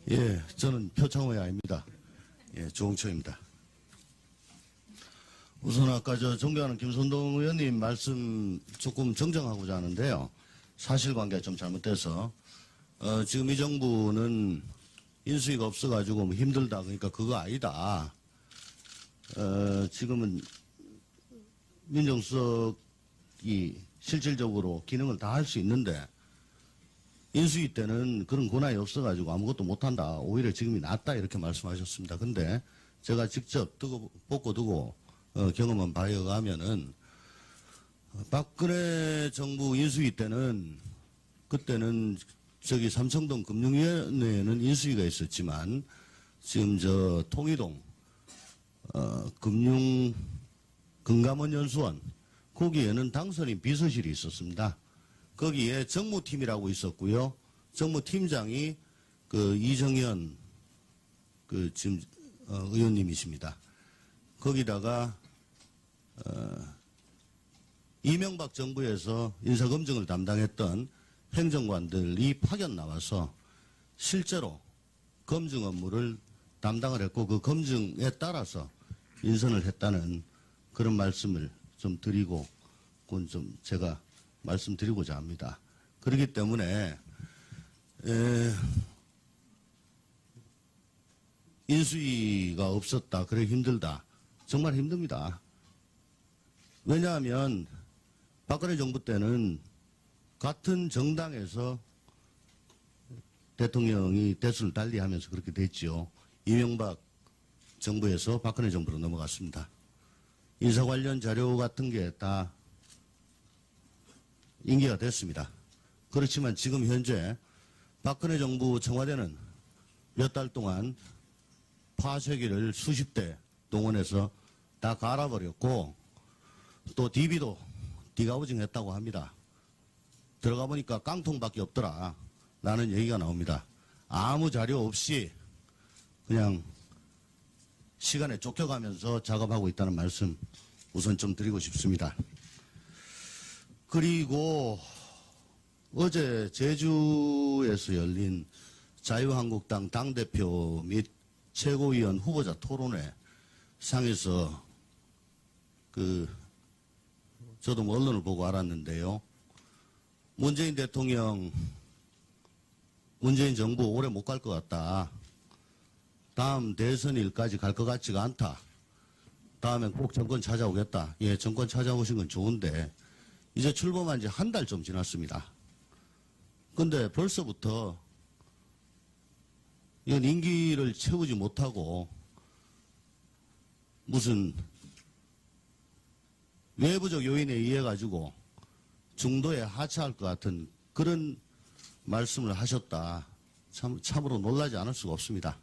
예, 저는 표창원이 아닙니다. 예, 조홍철입니다. 우선 아까 존경하는 김선동 의원님 말씀 조금 정정하고자 하는데요. 사실관계가 좀 잘못돼서 지금 이 정부는 인수위가 없어가지고 뭐 힘들다 그러니까 그거 아니다. 지금은 민정수석이 실질적으로 기능을 다 할 수 있는데 인수위 때는 그런 권한이 없어가지고 아무것도 못한다. 오히려 지금이 낫다 이렇게 말씀하셨습니다. 근데 제가 직접 뽑고 두고 경험한 바에 의하면은 박근혜 정부 인수위 때는 그때는 저기 삼청동 금융위원회에는 인수위가 있었지만 지금 통이동 금감원연수원 거기에는 당선인 비서실이 있었습니다. 거기에 정무팀이라고 있었고요. 정무팀장이 이정현 지금 의원님이십니다. 거기다가 이명박 정부에서 인사검증을 담당했던 행정관들이 파견 나와서 실제로 검증 업무를 담당을 했고 그 검증에 따라서 인선을 했다는 그런 말씀을 좀 드리고 그건 좀 제가 말씀드리고자 합니다. 그렇기 때문에 인수위가 없었다. 그래 힘들다. 정말 힘듭니다. 왜냐하면 박근혜 정부 때는 같은 정당에서 대통령이 대수를 달리하면서 그렇게 됐죠. 이명박 정부에서 박근혜 정부로 넘어갔습니다. 인사 관련 자료 같은 게 다 인계가 됐습니다. 그렇지만 지금 현재 박근혜 정부 청와대는 몇 달 동안 파쇄기를 수십 대 동원해서 다 갈아버렸고 또 DB도 디가우징했다고 합니다. 들어가 보니까 깡통밖에 없더라 라는 얘기가 나옵니다. 아무 자료 없이 그냥 시간에 쫓겨가면서 작업하고 있다는 말씀 우선 좀 드리고 싶습니다. 그리고 어제 제주에서 열린 자유한국당 당대표 및 최고위원 후보자 토론회 상에서 저도 뭐 언론을 보고 알았는데요. 문재인 대통령, 문재인 정부 오래 못 갈 것 같다. 다음 대선일까지 갈 것 같지가 않다. 다음엔 꼭 정권 찾아오겠다. 예, 정권 찾아오신 건 좋은데 이제 출범한 지 한 달 좀 지났습니다. 근데 벌써부터 이건 임기를 채우지 못하고 무슨 외부적 요인에 의해 가지고 중도에 하차할 것 같은 그런 말씀을 하셨다. 참으로 놀라지 않을 수가 없습니다.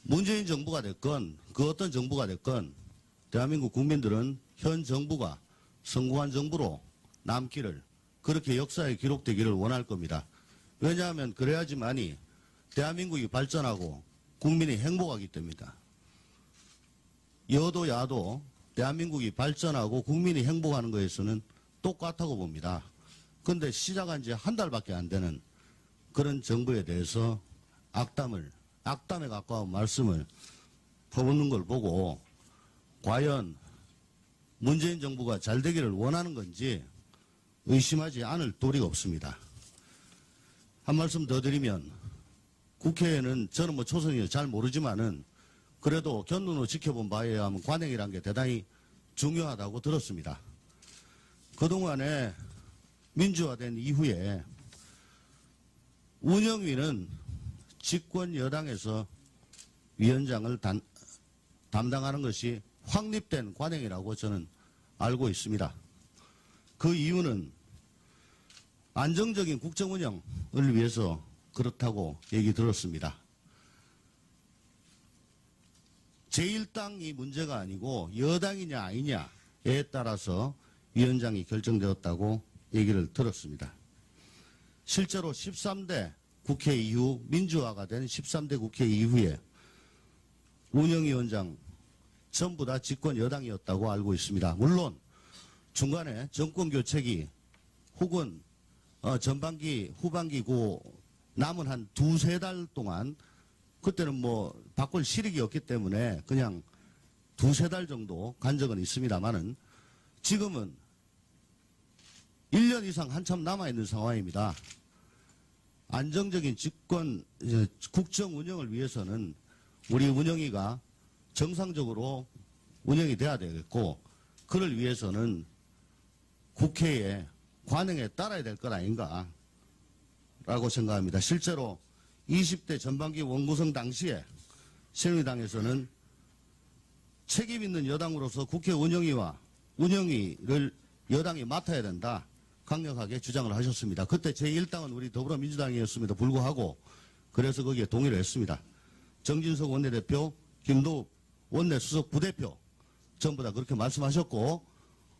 문재인 정부가 됐건 그 어떤 정부가 됐건 대한민국 국민들은 현 정부가 성공한 정부로 남기를 그렇게 역사에 기록되기를 원할 겁니다. 왜냐하면 그래야지만이 대한민국이 발전하고 국민이 행복하기 때문이다. 여도 야도 대한민국이 발전하고 국민이 행복하는 것에서는 똑같다고 봅니다. 그런데 시작한 지 한 달밖에 안 되는 그런 정부에 대해서 악담에 가까운 말씀을 퍼붓는 걸 보고 과연 문재인 정부가 잘 되기를 원하는 건지 의심하지 않을 도리가 없습니다. 한 말씀 더 드리면 국회에는 저는 뭐 초선이라 잘 모르지만은 그래도 견눈으로 지켜본 바에 의하면 관행이라는 게 대단히 중요하다고 들었습니다. 그동안에 민주화된 이후에 운영위는 집권 여당에서 위원장을 담당하는 것이 확립된 관행이라고 저는 알고 있습니다. 그 이유는 안정적인 국정 운영을 위해서 그렇다고 얘기 들었습니다. 제1당이 문제가 아니고 여당이냐 아니냐에 따라서 위원장이 결정되었다고 얘기를 들었습니다. 실제로 13대 국회 이후 민주화가 된 13대 국회 이후에 운영위원장 전부 다 집권 여당이었다고 알고 있습니다. 물론 중간에 정권 교체기 혹은 전반기 후반기 고 남은 한 두세 달 동안, 그때는 뭐 바꿀 실익이 없기 때문에 그냥 두세 달 정도 간 적은 있습니다만은 지금은 1년 이상 한참 남아있는 상황입니다. 안정적인 국정 운영을 위해서는 우리 운영위가 정상적으로 운영이 돼야 되겠고, 그를 위해서는 국회의 관행에 따라야 될 것 아닌가라고 생각합니다. 실제로 20대 전반기 원구성 당시에 새누리당에서는 책임 있는 여당으로서 국회 운영위와 운영위를 여당이 맡아야 된다, 강력하게 주장을 하셨습니다. 그때 제1당은 우리 더불어민주당이었음에도 불구하고 그래서 거기에 동의를 했습니다. 정진석 원내대표, 김도읍 원내수석 부대표 전부 다 그렇게 말씀하셨고,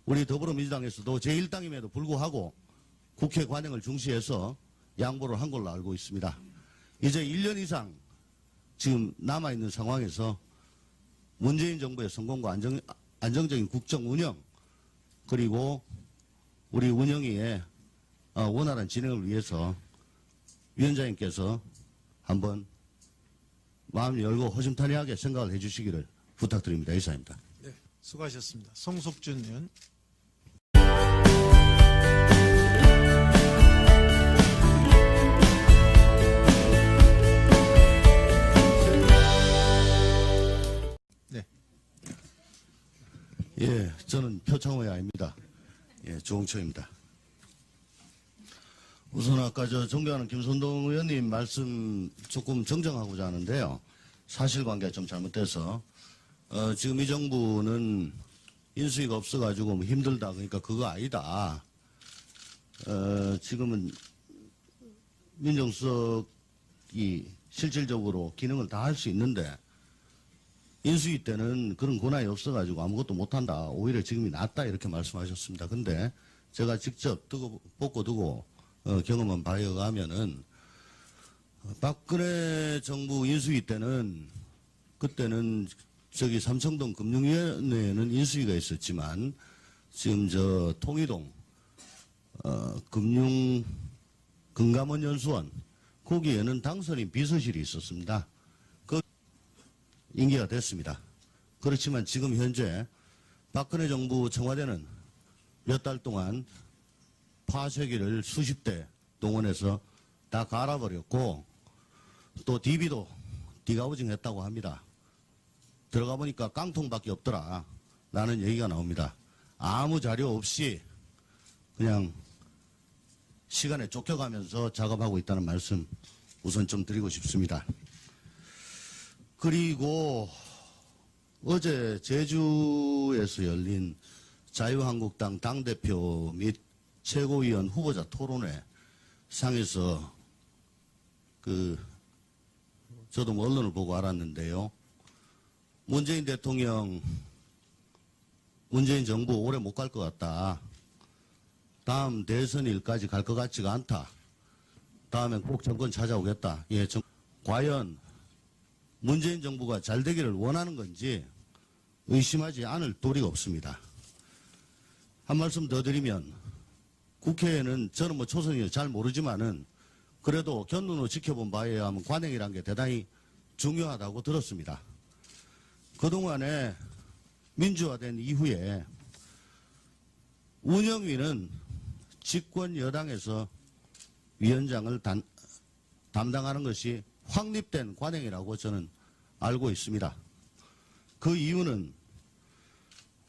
우리 더불어민주당에서도 제1당임에도 불구하고 국회 관행을 중시해서 양보를 한 걸로 알고 있습니다. 이제 1년 이상 지금 남아있는 상황에서 문재인 정부의 성공과 안정적인 국정 운영, 그리고 우리 운영위의 원활한 진행을 위해서 위원장님께서 한번 마음 열고 허심탄회하게 생각을 해주시기를 부탁드립니다. 이상입니다. 네, 수고하셨습니다. 송석준 의원. 네. 예, 저는 표창호야 아닙니다. 예, 조홍철입니다. 우선 아까 존경하는 김선동 의원님 말씀 조금 정정하고자 하는데요. 사실관계가 좀 잘못돼서 지금 이 정부는 인수위가 없어가지고 뭐 힘들다, 그러니까 그거 아니다. 지금은 민정수석이 실질적으로 기능을 다 할 수 있는데 인수위 때는 그런 권한이 없어가지고 아무것도 못한다, 오히려 지금이 낫다, 이렇게 말씀하셨습니다. 근데 제가 직접 뽑고 두고 경험한 바에 의하면은 박근혜 정부 인수위 때는, 그때는 저기 삼청동 금융위원회에는 인수위가 있었지만 지금 통이동 금감원연수원 거기에는 당선인 비서실이 있었습니다. 임기가 됐습니다. 그렇지만 지금 현재 박근혜 정부 청와대는 몇 달 동안 파쇄기를 수십 대 동원해서 다 갈아버렸고, 또 DB도 디가우징 했다고 합니다. 들어가 보니까 깡통밖에 없더라 라는 얘기가 나옵니다. 아무 자료 없이 그냥 시간에 쫓겨가면서 작업하고 있다는 말씀 우선 좀 드리고 싶습니다. 그리고 어제 제주에서 열린 자유한국당 당대표 및 최고위원 후보자 토론회 상에서 저도 뭐 언론을 보고 알았는데요. 문재인 대통령, 문재인 정부 오래 못 갈 것 같다. 다음 대선일까지 갈 것 같지가 않다. 다음엔 꼭 정권 찾아오겠다. 예, 과연 문재인 정부가 잘 되기를 원하는 건지 의심하지 않을 도리가 없습니다. 한 말씀 더 드리면, 국회에는 저는 뭐 초선이라 잘 모르지만은 그래도 견눈으로 지켜본 바에 의하면 관행이란 게 대단히 중요하다고 들었습니다. 그동안에 민주화된 이후에 운영위는 집권 여당에서 위원장을 담당하는 것이 확립된 관행이라고 저는 알고 있습니다. 그 이유는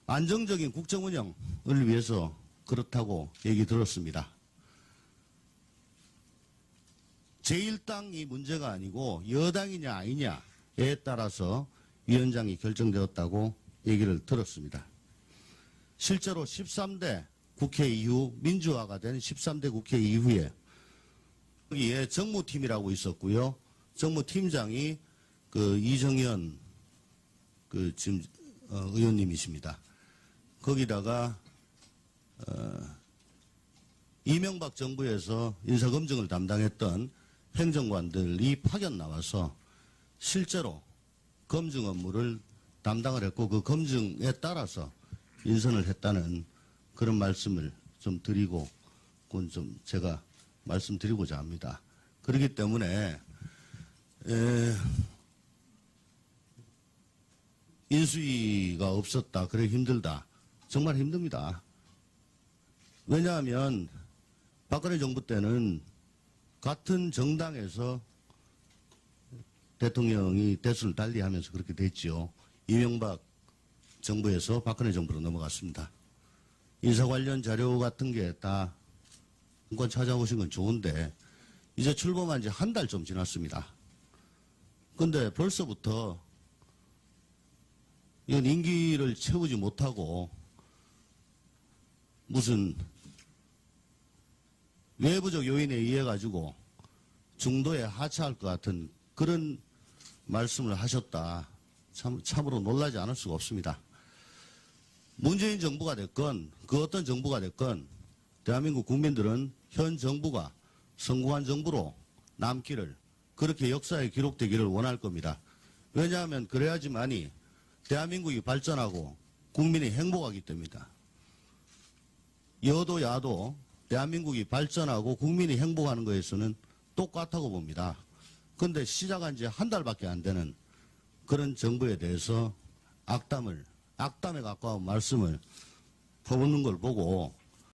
안정적인 국정 운영을 위해서 그렇다고 얘기 들었습니다. 제1당이 문제가 아니고 여당이냐 아니냐에 따라서 위원장이 결정되었다고 얘기를 들었습니다. 실제로 13대 국회 이후, 민주화가 된 13대 국회 이후에 여기에 정무팀이라고 있었고요. 정무팀장이 이정현 지금 의원님이십니다. 거기다가 이명박 정부에서 인사검증을 담당했던 행정관들이 파견 나와서 실제로 검증 업무를 담당을 했고, 그 검증에 따라서 인선을 했다는 그런 말씀을 좀 드리고, 그건 좀 제가 말씀드리고자 합니다. 그렇기 때문에 인수위가 없었다, 그래 힘들다. 정말 힘듭니다. 왜냐하면 박근혜 정부 때는 같은 정당에서 대통령이 대수를 달리하면서 그렇게 됐지요. 이명박 정부에서 박근혜 정부로 넘어갔습니다. 인사 관련 자료 같은 게 다 공권 찾아오신 건 좋은데 이제 출범한 지 한 달 좀 지났습니다. 근데 벌써부터 이건 임기를 채우지 못하고 무슨 외부적 요인에 의해 가지고 중도에 하차할 것 같은 그런 말씀을 하셨다. 참으로 놀라지 않을 수가 없습니다. 문재인 정부가 됐건 그 어떤 정부가 됐건 대한민국 국민들은 현 정부가 성공한 정부로 남기를, 그렇게 역사에 기록되기를 원할 겁니다. 왜냐하면 그래야지만이 대한민국이 발전하고 국민이 행복하기 때문이다. 여도 야도 대한민국이 발전하고 국민이 행복하는 것에서는 똑같다고 봅니다. 그런데 시작한 지 한 달밖에 안 되는 그런 정부에 대해서 악담에 가까운 말씀을 퍼붓는 걸 보고